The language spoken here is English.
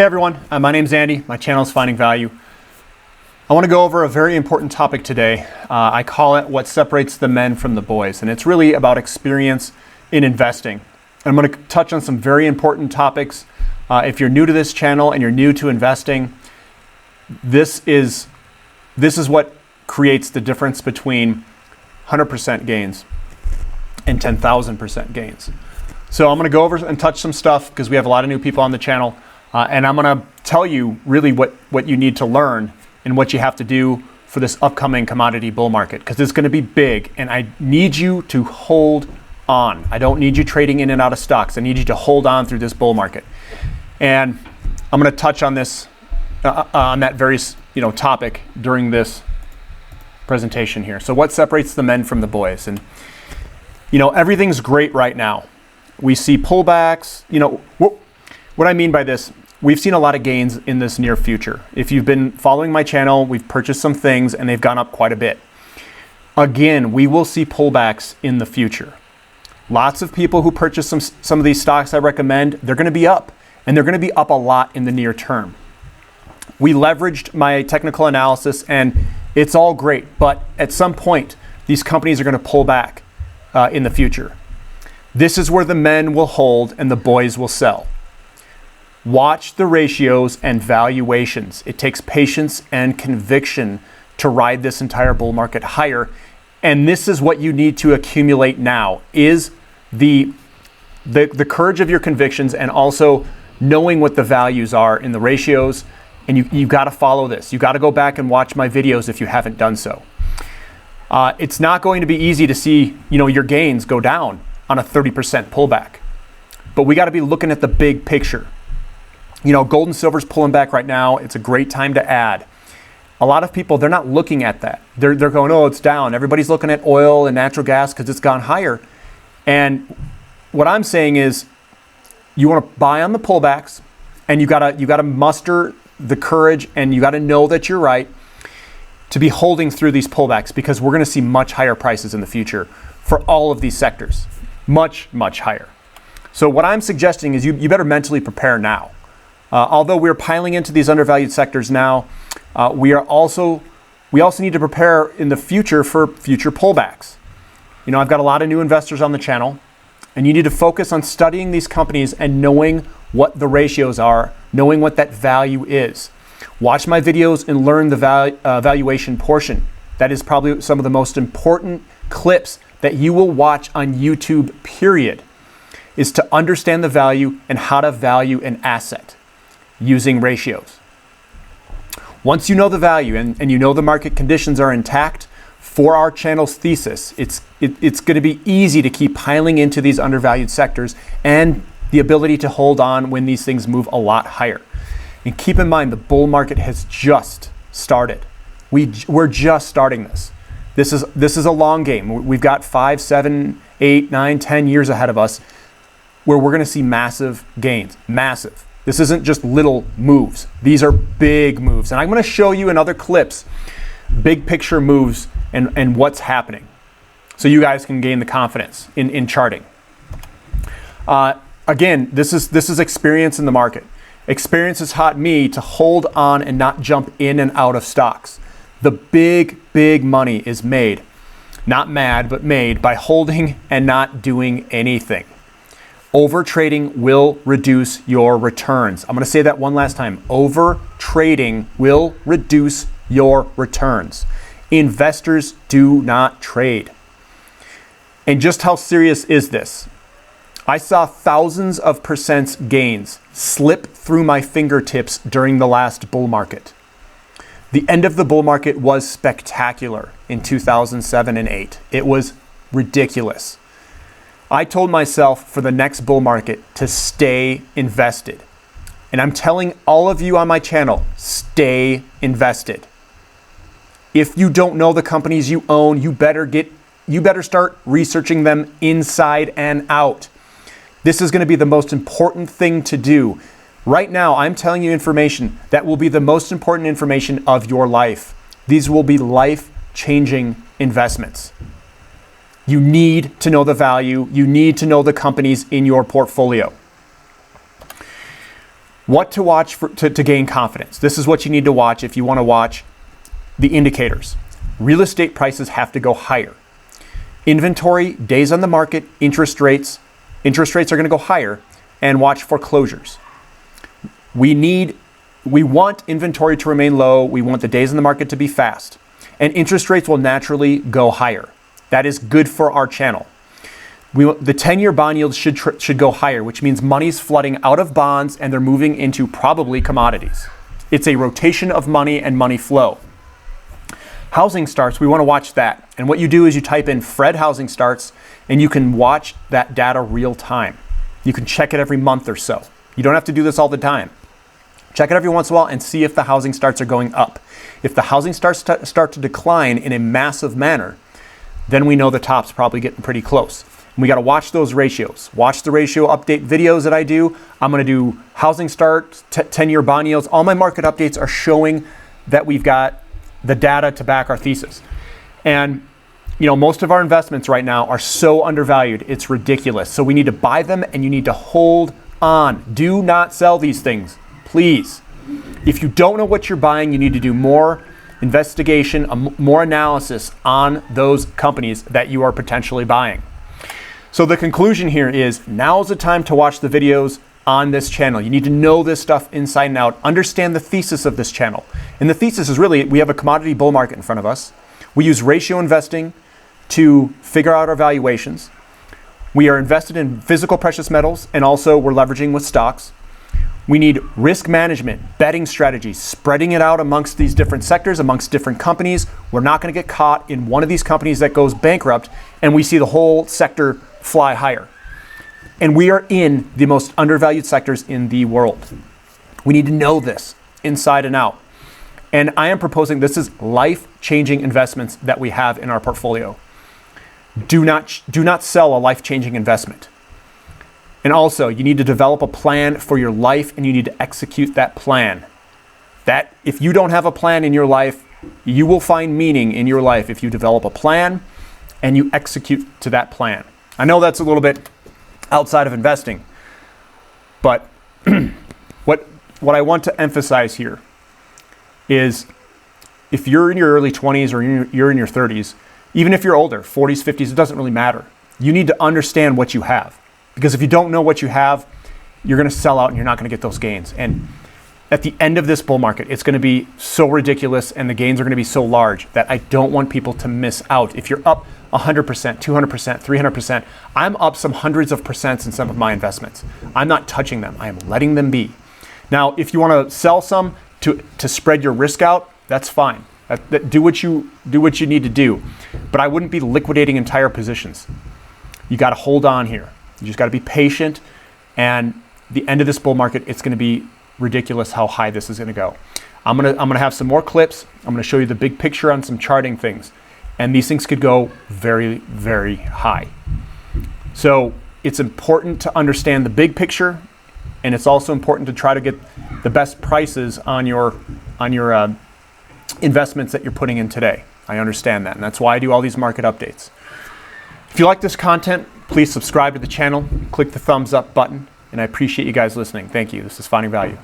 Hey everyone, my name's Andy. My channel is Finding Value. I want to go over a very important topic today. I call it what separates the men from the boys, and it's really about experience in investing. I'm going to touch on some very important topics. If you're new to this channel and you're new to investing, this is what creates the difference between 100% gains and 10,000% gains. So I'm going to go over and touch some stuff because we have a lot of new people on the channel. And I'm going to tell you really what you need to learn and what you have to do for this upcoming commodity bull market, because it's going to be big and I need you to hold on. I don't need you trading in and out of stocks. I need you to hold on through this bull market. And I'm going to touch on this, on that very topic during this presentation here. So what separates the men from the boys? And everything's great right now. We see pullbacks. What I mean by this, we've seen a lot of gains in this near future. If you've been following my channel, we've purchased some things and they've gone up quite a bit. Again, we will see pullbacks in the future. Lots of people who purchase some of these stocks I recommend, they're going to be up, and they're going to be up a lot in the near term. We leveraged my technical analysis and it's all great, but at some point, these companies are going to pull back in the future. This is where the men will hold and the boys will sell. Watch the ratios and valuations. It takes patience and conviction to ride this entire bull market higher. And this is what you need to accumulate now, is the courage of your convictions and also knowing what the values are in the ratios. And you've got to follow this. You've got to go back and watch my videos if you haven't done so. It's not going to be easy to see your gains go down on a 30% pullback. But we got to be looking at the big picture. Gold and silver's pulling back right now. It's a great time to add. A lot of people, they're not looking at that. They're going, oh, it's down. Everybody's looking at oil and natural gas because it's gone higher. And what I'm saying is you want to buy on the pullbacks, and you gotta muster the courage, and you got to know that you're right to be holding through these pullbacks, because we're going to see much higher prices in the future for all of these sectors. Much, much higher. So what I'm suggesting is you better mentally prepare now. Although we're piling into these undervalued sectors now, we also need to prepare in the future for future pullbacks. I've got a lot of new investors on the channel, and you need to focus on studying these companies and knowing what the ratios are, knowing what that value is. Watch my videos and learn the valuation portion. That is probably some of the most important clips that you will watch on YouTube, period, is to understand the value and how to value an asset using ratios. Once you know the value and you know the market conditions are intact for our channel's thesis, it's going to be easy to keep piling into these undervalued sectors and the ability to hold on when these things move a lot higher. And keep in mind, the bull market has just started. We're just starting this. This is a long game. We've got 5, 7, 8, 9, 10 years ahead of us where we're going to see massive gains. Massive. This isn't just little moves. These are big moves. And I'm going to show you in other clips big picture moves and what's happening, so you guys can gain the confidence in charting. Again, this is experience in the market. Experience has taught me to hold on and not jump in and out of stocks. The big money is made, not mad, but made by holding and not doing anything. Over trading will reduce your returns. I'm going to say that one last time. Over trading will reduce your returns. Investors do not trade. And just how serious is this? I saw thousands of % gains slip through my fingertips during the last bull market. The end of the bull market was spectacular in 2007 and 8. It was ridiculous. I told myself for the next bull market to stay invested. And I'm telling all of you on my channel, stay invested. If you don't know the companies you own, you better start researching them inside and out. This is going to be the most important thing to do. Right now, I'm telling you information that will be the most important information of your life. These will be life-changing investments. You need to know the value. You need to know the companies in your portfolio. What to watch to gain confidence. This is what you need to watch if you want to watch the indicators. Real estate prices have to go higher. Inventory, days on the market, interest rates are going to go higher, and watch foreclosures. We want inventory to remain low. We want the days on the market to be fast, and interest rates will naturally go higher. That is good for our channel. The 10-year bond yields should go higher, which means money's flooding out of bonds and they're moving into probably commodities. It's a rotation of money and money flow. Housing starts, we want to watch that. And what you do is you type in Fred housing starts and you can watch that data real time. You can check it every month or so. You don't have to do this all the time. Check it every once in a while and see if the housing starts are going up. If the housing starts start to decline in a massive manner, then we know the top's probably getting pretty close. We got to watch those ratios. Watch the ratio update videos that I do. I'm going to do housing start, 10-year bond yields. All my market updates are showing that we've got the data to back our thesis. And most of our investments right now are so undervalued. It's ridiculous. So we need to buy them and you need to hold on. Do not sell these things, please. If you don't know what you're buying, you need to do more investigation, more analysis on those companies that you are potentially buying. So the conclusion here is now is the time to watch the videos on this channel. You need to know this stuff inside and out, understand the thesis of this channel. And the thesis is really, we have a commodity bull market in front of us. We use ratio investing to figure out our valuations. We are invested in physical precious metals, and also we're leveraging with stocks. We need risk management, betting strategies, spreading it out amongst these different sectors, amongst different companies. We're not going to get caught in one of these companies that goes bankrupt and we see the whole sector fly higher. And we are in the most undervalued sectors in the world. We need to know this inside and out. And I am proposing this is life-changing investments that we have in our portfolio. Do not sell a life-changing investment. And also, you need to develop a plan for your life and you need to execute that plan. That if you don't have a plan in your life, you will find meaning in your life if you develop a plan and you execute to that plan. I know that's a little bit outside of investing, but what I want to emphasize here is if you're in your early 20s or you're in your 30s, even if you're older, 40s, 50s, it doesn't really matter. You need to understand what you have. Because if you don't know what you have, you're going to sell out and you're not going to get those gains. And at the end of this bull market, it's going to be so ridiculous and the gains are going to be so large that I don't want people to miss out. If you're up 100%, 200%, 300%, I'm up some hundreds of percents in some of my investments. I'm not touching them. I am letting them be. Now, if you want to sell some to spread your risk out, that's fine. Do what you need to do. But I wouldn't be liquidating entire positions. You got to hold on here. You just got to be patient, and the end of this bull market, it's going to be ridiculous how high this is going to go. I'm gonna have some more clips. I'm going to show you the big picture on some charting things, and these things could go very, very high. So it's important to understand the big picture, and it's also important to try to get the best prices on your investments that you're putting in today. I understand that, and that's why I do all these market updates. If you like this content, please subscribe to the channel, click the thumbs up button, and I appreciate you guys listening. Thank you. This is Finding Value.